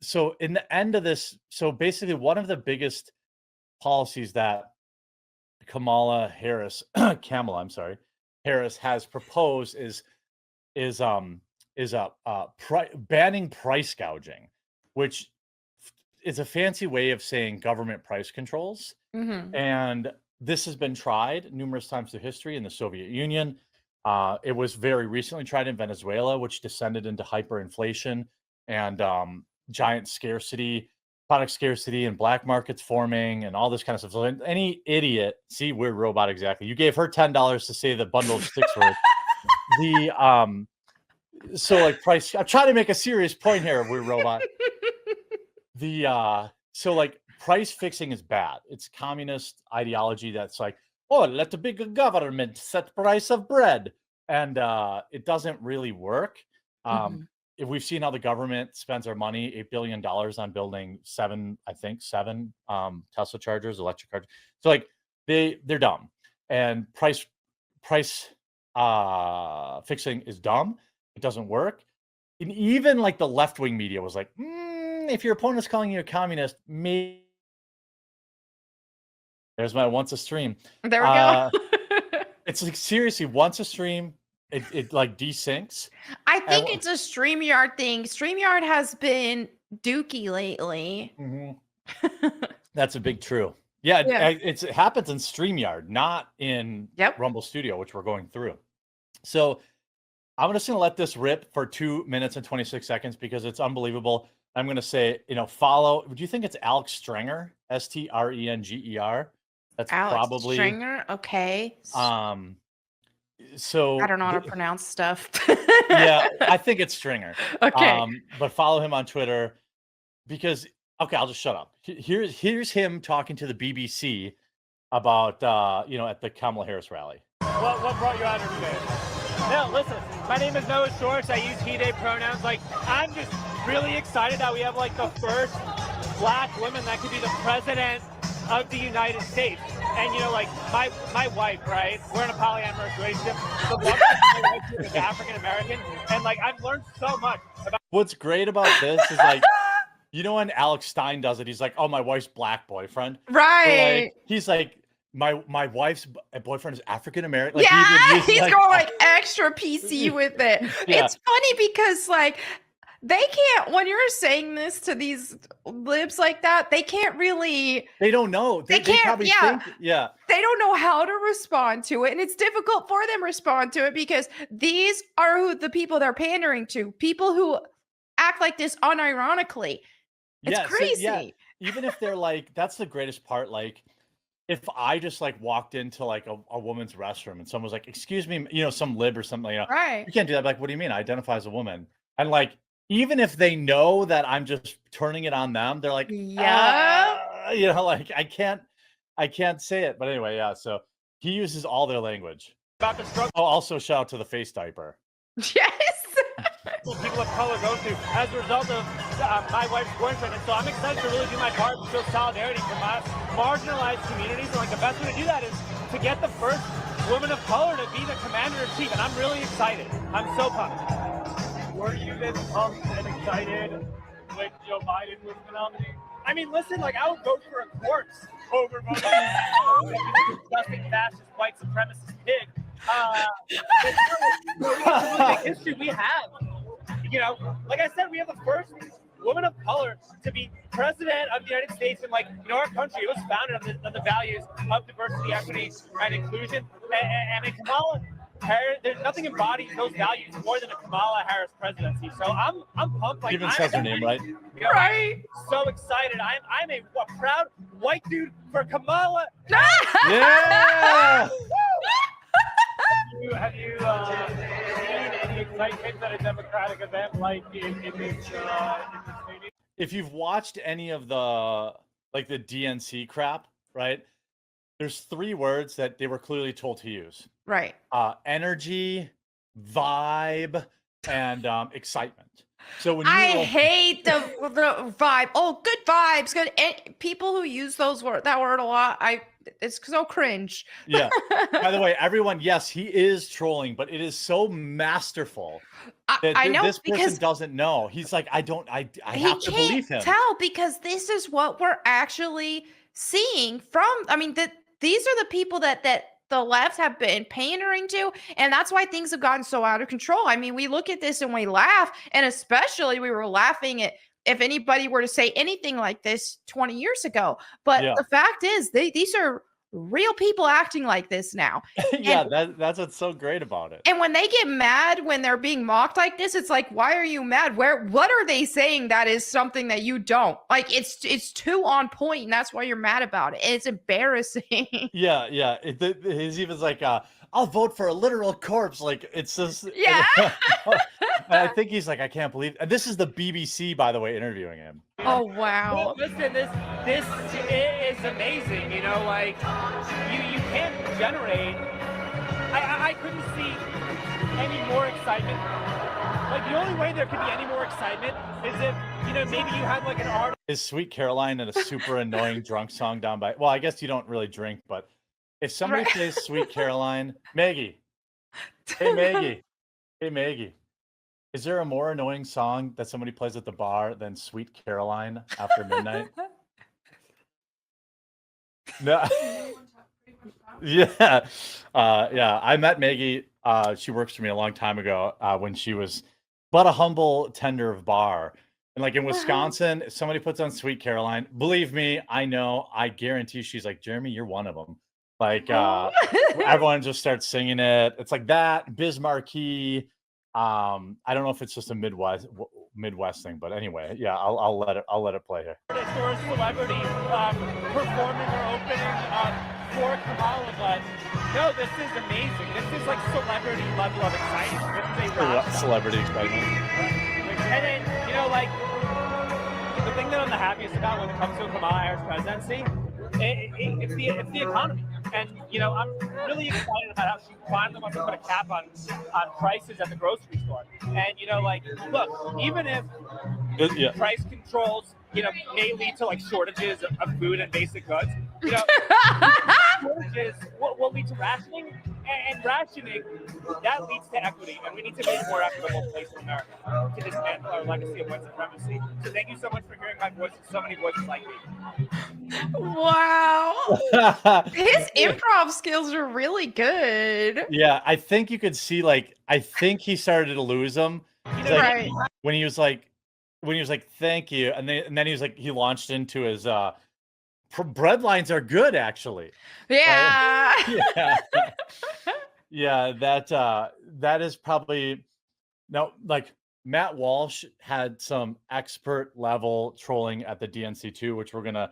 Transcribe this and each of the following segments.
so in the end of this, so basically one of the biggest policies that Kamala, I'm sorry, Harris has proposed is um is banning price gouging, which is a fancy way of saying government price controls. Mhm. And this has been tried numerous times through history in the Soviet Union. It was very recently tried in Venezuela, which descended into hyperinflation and giant scarcity, product scarcity, and black markets forming, and all this kind of stuff. So any idiot, see, weird robot, exactly. You gave her $10 to say the bundle of sticks worth. The so like price. I'm trying to make a serious point here, weird robot. So like price fixing is bad. It's communist ideology that's like, oh, let the big government set price of bread. And it doesn't really work. Mhm. If we've seen how the government spends our money, $8 billion on building seven Tesla chargers, electric cars. So like they're dumb. And price fixing is dumb. It doesn't work. And even like the left-wing media was like, if your opponent's calling you a communist, maybe there's my once a stream. There we go. It's like seriously, once a stream, it like desyncs. I And think it's a StreamYard thing. StreamYard has been dookie lately. that's a big true. Yeah, Yeah. it happens in StreamYard, not in Yep. Rumble Studio, which we're going through. So I'm just gonna let this rip for 2 minutes and 26 seconds because it's unbelievable. I'm gonna say, follow. Do you think it's Alex Strenger? Strenger. That's Alex probably Stringer. Okay. so I don't know how to pronounce stuff. yeah, I think it's Stringer. Okay. But follow him on Twitter because okay, I'll just shut up. Here's him talking to the BBC about at the Kamala Harris rally. What brought you out here today? No, listen, my name is Noah Shorts. I use he, they pronouns. Like, I'm just really excited that we have like the first black woman that could be the president of the United States. And like my wife, right? We're in a polyamorous relationship. The one my wife is African American, and like I've learned so much about. What's great about this is like, when Alex Stein does it, he's like, "Oh, my wife's black boyfriend." Right. Like, he's like, my wife's boyfriend is African American. Like, yeah, he's going like extra PC with it. Yeah. It's funny because like they can't, when you're saying this to these libs like that, they can't really. They don't know. They can't. Probably Yeah. think, yeah. They don't know how to respond to it, and it's difficult for them to respond to it because these are who the people they're pandering to. People who act like this unironically. It's crazy. So, yeah, even if they're like, that's the greatest part. Like, if I just like walked into like a woman's restroom and someone was like, "Excuse me," some lib or something, Right? You can't do that. Like, what do you mean? I identify as a woman. And like, even if they know that I'm just turning it on them, they're like, yeah, like I can't say it. But anyway, yeah. So he uses all their language. About the struggle. Oh, also shout out to the face diaper. Yes. People of color go through as a result of my wife's boyfriend, and so I'm excited to really do my part and show solidarity for my marginalized communities. And like the best way to do that is to get the first woman of color to be the commander-in-chief, and I'm really excited. I'm so pumped. Were you this pumped and excited when Joe Biden was the nominee? I mean, listen, like I would vote for a corpse over voting for a disgusting fascist white supremacist pig. The history we have. Like I said, we have the first woman of color to be president of the United States, and our country, it was founded on the values of diversity, equity, and inclusion. And in Kamala Harris, there's nothing embodies those values more than a Kamala Harris presidency. So I'm pumped. Like, Even says her name right. Right. I'm so excited. I'm a proud white dude for Kamala. Yeah. Have you seen any excitement at a Democratic event like in this stadium? If you've watched any of the DNC crap, right? There's 3 words that they were clearly told to use. Right. Energy, vibe, and excitement. So when I hate the vibe. Oh, good vibes. Good. And people who use that word a lot, It's so cringe. Yeah. By the way, everyone, yes, he is trolling, but it is so masterful that I know, this person because doesn't know. He's like, I he have to can't believe him. tell, because this is what we're actually seeing from, I mean, these are the people that the left have been pandering to, and that's why things have gotten so out of control. I mean, we look at this and we laugh, and especially we were laughing at if anybody were to say anything like this 20 years ago. But Yeah. the fact is, these are real people acting like this now. Yeah, that's what's so great about it. And when they get mad when they're being mocked like this, it's like, why are you mad? What are they saying that is something that you don't? Like, it's too on point, and that's why you're mad about it. It's embarrassing. Yeah. He's even like, I'll vote for a literal corpse. Like, it's just Yeah. And I think he's like, I can't believe. And this is the BBC, by the way, interviewing him. Oh wow. Well, listen, this is amazing. You know, like you can't generate. I couldn't see any more excitement. Like, the only way there could be any more excitement is if, you know, maybe you had like an art. Is Sweet Caroline in a super annoying drunk song down by? Well, I guess you don't really drink, but if somebody Right. plays Sweet Caroline, Maggie, hey Maggie, is there a more annoying song that somebody plays at the bar than Sweet Caroline after midnight? No. Yeah. Yeah. I met Maggie. She works for me a long time ago when she was but a humble tender of bar. And like in Wisconsin, if somebody puts on Sweet Caroline, believe me, I know, I guarantee she's like, Jeremy, you're one of them. Like everyone just starts singing it. It's like that, Bismarcky. I don't know if it's just a Midwest thing, but anyway, yeah, I'll let it play here. Or a celebrity performing or opening for Kamala, but no, this is amazing. This is like celebrity level of excitement. This is a rock star. Celebrity excitement. And then, you know, like, the thing that I'm the happiest about when it comes to Kamala Harris presidency, it's the economy. And, you know, I'm really excited about how she finally wants to put a cap on prices at the grocery store. And, you know, like, look, even if price controls, you know, may lead to like shortages of food and basic goods, you know, shortages will lead to rationing, and rationing, that leads to equity, and we need to make a more equitable place in America to dismantle our legacy of white supremacy. So thank you so much for hearing my voice and so many voices like me. Wow. His improv skills are really good. Yeah, I think you could see, like, I think he started to lose them. Right. When he was like, thank you, and then he was like, he launched into his bread lines are good, actually. Yeah. Yeah. Yeah, that is probably no, like, Matt Walsh had some expert level trolling at the DNC too, which we're gonna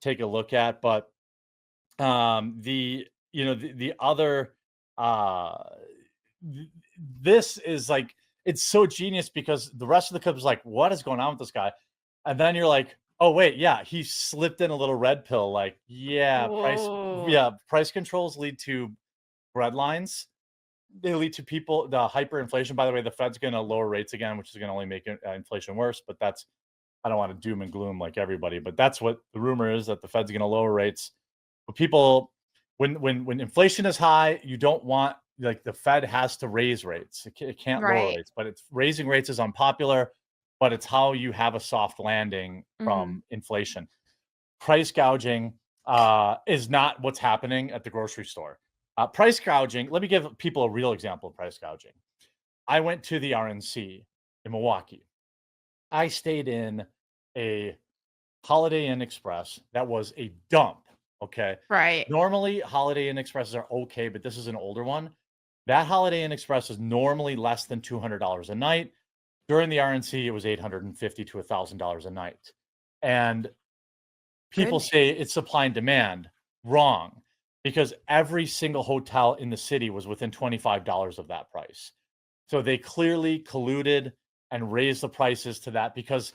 take a look at. But the other this is like, it's so genius because the rest of the clip is like, what is going on with this guy? And then you're like, oh wait, yeah, he slipped in a little red pill. Like, price controls lead to bread lines. They lead to people, the hyperinflation. By the way, the Fed's going to lower rates again, which is going to only make inflation worse. But that's, I don't want to doom and gloom like everybody, but that's what the rumor is, that the Fed's going to lower rates. But people, when inflation is high, you don't want, like, the Fed has to raise rates. It can't lower rates, but it's raising rates is unpopular. But it's how you have a soft landing from inflation. Price gouging is not what's happening at the grocery store. Price gouging, let me give people a real example of price gouging. I went to the RNC in Milwaukee. I stayed in a Holiday Inn Express that was a dump, okay? Right. Normally, Holiday Inn Expresses are okay, but this is an older one. That Holiday Inn Express is normally less than $200 a night. During the RNC, it was $850 to $1,000 a night. And people say it's supply and demand. Wrong. Because every single hotel in the city was within $25 of that price. So they clearly colluded and raised the prices to that, because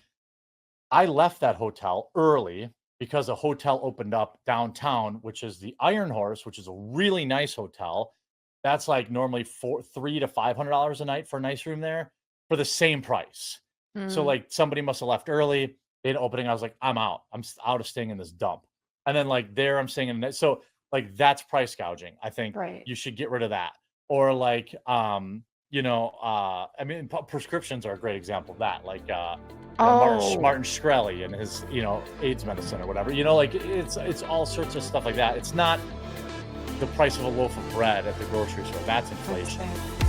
I left that hotel early because a hotel opened up downtown, which is the Iron Horse, which is a really nice hotel. That's like normally $300 to $500 a night for a nice room there for the same price. So like somebody must have left early. They had an opening. I was like, I'm out. I'm out of staying in this dump. And then like there I'm staying in. So like that's price gouging. I think Right. you should get rid of that. Or like, you know, I mean, prescriptions are a great example of that. Like, you know, Oh, Martin Shkreli and his, you know, AIDS medicine or whatever. You know, like it's all sorts of stuff like that. It's not the price of a loaf of bread at the grocery store. That's that's inflation. fair.